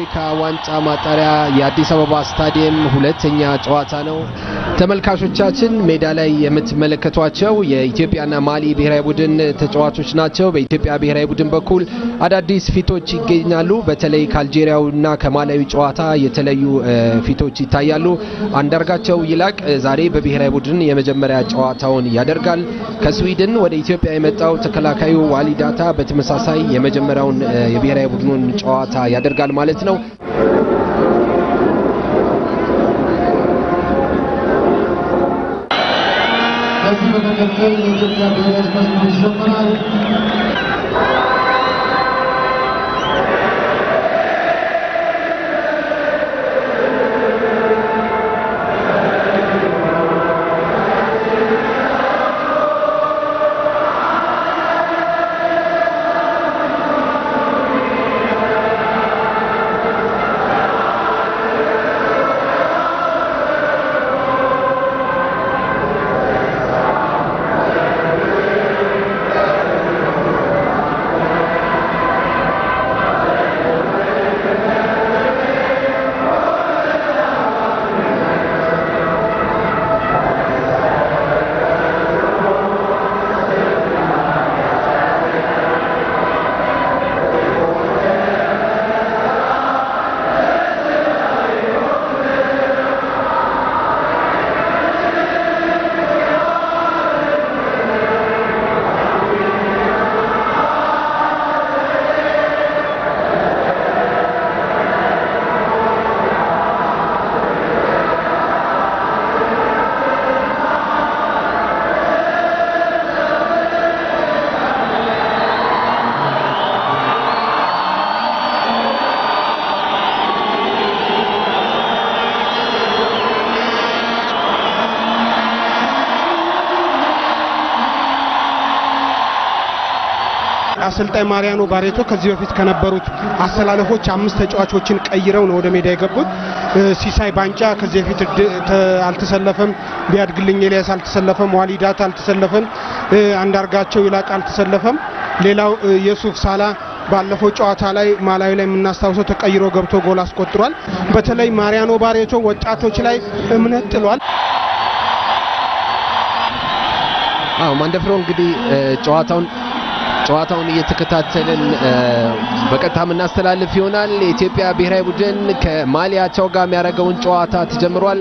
የአፍሪካ ዋንጫ ማጣሪያ የአዲስ አበባ ስታዲየም ሁለተኛ ጨዋታ ነው። ተመልካቾቻችን ሜዳ ላይ የምትመለከቷቸው የኢትዮጵያና ማሊ ብሔራዊ ቡድን ተጫዋቾች ናቸው። በኢትዮጵያ ብሔራዊ ቡድን በኩል አዳዲስ ፊቶች ይገኛሉ። በተለይ ከአልጄሪያውና ከማላዊ ጨዋታ የተለዩ ፊቶች ይታያሉ። አንዳርጋቸው ይላቅ ዛሬ በብሔራዊ ቡድን የመጀመሪያ ጨዋታውን ያደርጋል። ከስዊድን ወደ ኢትዮጵያ የመጣው ተከላካዩ ዋሊዳታ በተመሳሳይ የመጀመሪያውን የብሔራዊ ቡድኑን ጨዋታ ያደርጋል ማለት ነው። ከዚህ በመቀጠል የኢትዮጵያ ብሔራዊ ቡድን ይጀምራል። አሰልጣኝ ማሪያኖ ባሬቶ ከዚህ በፊት ከነበሩት አሰላለፎች 5 ተጫዋቾችን ቀይረው ነው ወደ ሜዳ የገቡት። ሲሳይ ባንጫ ከዚህ በፊት አልተሰለፈም፣ ቢያድግልኝ ኤልያስ አልተሰለፈም፣ ዋሊዳታ አልተሰለፈም፣ አንዳርጋቸው ይላቅ አልተሰለፈም። ሌላው የሱፍ ሳላ ባለፈው ጨዋታ ላይ ማላዊ ላይ የምናስታውሰው ተቀይሮ ገብቶ ጎል አስቆጥሯል። በተለይ ማሪያኖ ባሬቶ ወጣቶች ላይ እምነት ጥሏል። ማንደፍሮ እንግዲህ ጨዋታውን እየተከታተልን በቀጥታ የምናስተላልፍ ይሆናል። የኢትዮጵያ ብሔራዊ ቡድን ከማሊያቸው ጋር የሚያደርገውን ጨዋታ ተጀምሯል።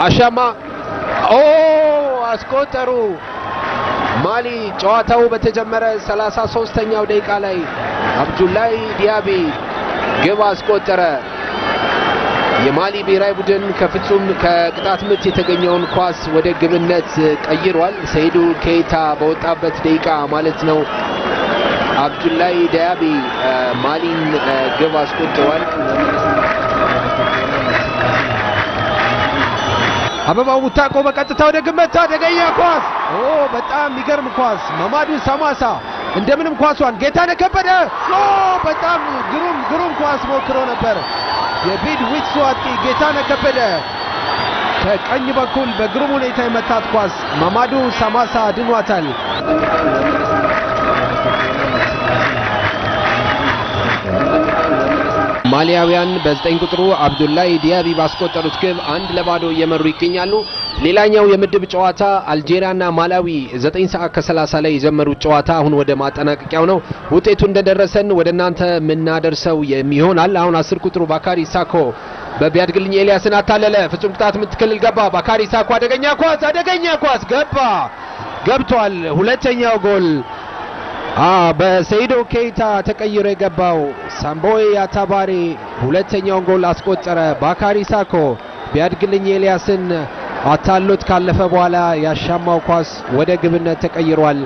አሻማ አስቆጠሩ። ማሊ ጨዋታው በተጀመረ 33ኛው ደቂቃ ላይ አብዱላይ ዲያቢ ግብ አስቆጠረ። የማሊ ብሔራዊ ቡድን ከፍጹም ከቅጣት ምት የተገኘውን ኳስ ወደ ግብነት ቀይሯል። ሰይዱ ኬይታ በወጣበት ደቂቃ ማለት ነው። አብዱላይ ዲያቢ ማሊን ግብ አስቆጥሯል። አበባው ሙታቆ በቀጥታ ወደ ግመታ አደገኛ ኳስ በጣም የሚገርም ኳስ። መማዱ ሳማሳ እንደምንም ኳሷን ጌታነህ ከበደ በጣም ግሩም ኳስ ሞክሮ ነበር። የቢድ ዊትሱ አጥቂ ጌታነህ ከበደ ከቀኝ በኩል በግሩም ሁኔታ የመታት ኳስ መማዱ ሳማሳ አድኗታል። ማሊያውያን በ9 ቁጥሩ አብዱላይ ዲያቢ ባስቆጠሩት ግብ 1-0 እየመሩ ይገኛሉ። ሌላኛው የምድብ ጨዋታ አልጄሪያና ማላዊ 9 ሰዓት ከ30 ላይ የጀመሩት ጨዋታ አሁን ወደ ማጠናቀቂያው ነው። ውጤቱ እንደደረሰን ወደ እናንተ ምናደርሰው የሚሆናል። አሁን 10 ቁጥሩ ባካሪ ሳኮ በቢያድግልኝ ኤልያስን አታለለ። ፍጹም ቅጣት ምት ክልል ገባ። ባካሪ ሳኮ አደገኛ ኳስ ገብቷል። ሁለተኛው ጎል በሰይዶ ኬይታ ተቀይሮ የገባው ሳምቦይ አታባሪ ሁለተኛውን ጎል አስቆጠረ። ባካሪ ሳኮ ቢያድግልኝ ኤልያስን አታሎት ካለፈ በኋላ ያሻማው ኳስ ወደ ግብነት ተቀይሯል።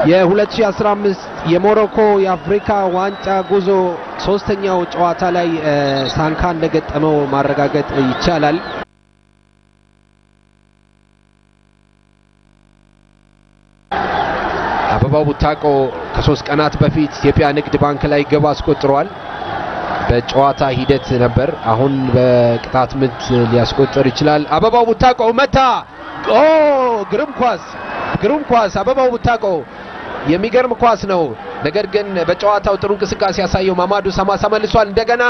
የ2015 የሞሮኮ የአፍሪካ ዋንጫ ጉዞ ሶስተኛው ጨዋታ ላይ ሳንካ እንደገጠመው ማረጋገጥ ይቻላል። አበባው ቡታቆ ከ3 ቀናት በፊት ኢትዮጵያ ንግድ ባንክ ላይ ግብ አስቆጥሯል። በጨዋታ ሂደት ነበር። አሁን በቅጣት ምት ሊያስቆጥር ይችላል። አበባው ቡታቆ መታ። ግሩም ኳስ አበባው ቡታቆ የሚገርም ኳስ ነው። ነገር ግን በጨዋታው ጥሩ እንቅስቃሴ ያሳየው ማማዱ ሰማሳ መልሷል። እንደገና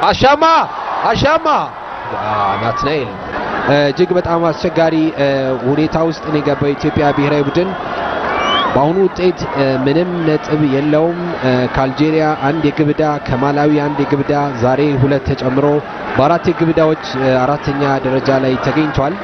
አሻማ ናትናኤል እጅግ በጣም አስቸጋሪ ሁኔታ ውስጥ ነው የገባው ኢትዮጵያ ብሔራዊ ቡድን። በአሁኑ ውጤት ምንም ነጥብ የለውም። ከአልጄሪያ 1 የግብ ዕዳ፣ ከማላዊ 1 የግብ ዕዳ፣ ዛሬ 2 ተጨምሮ በ4 የግብ ዕዳዎች 4ኛ ደረጃ ላይ ተገኝቷል።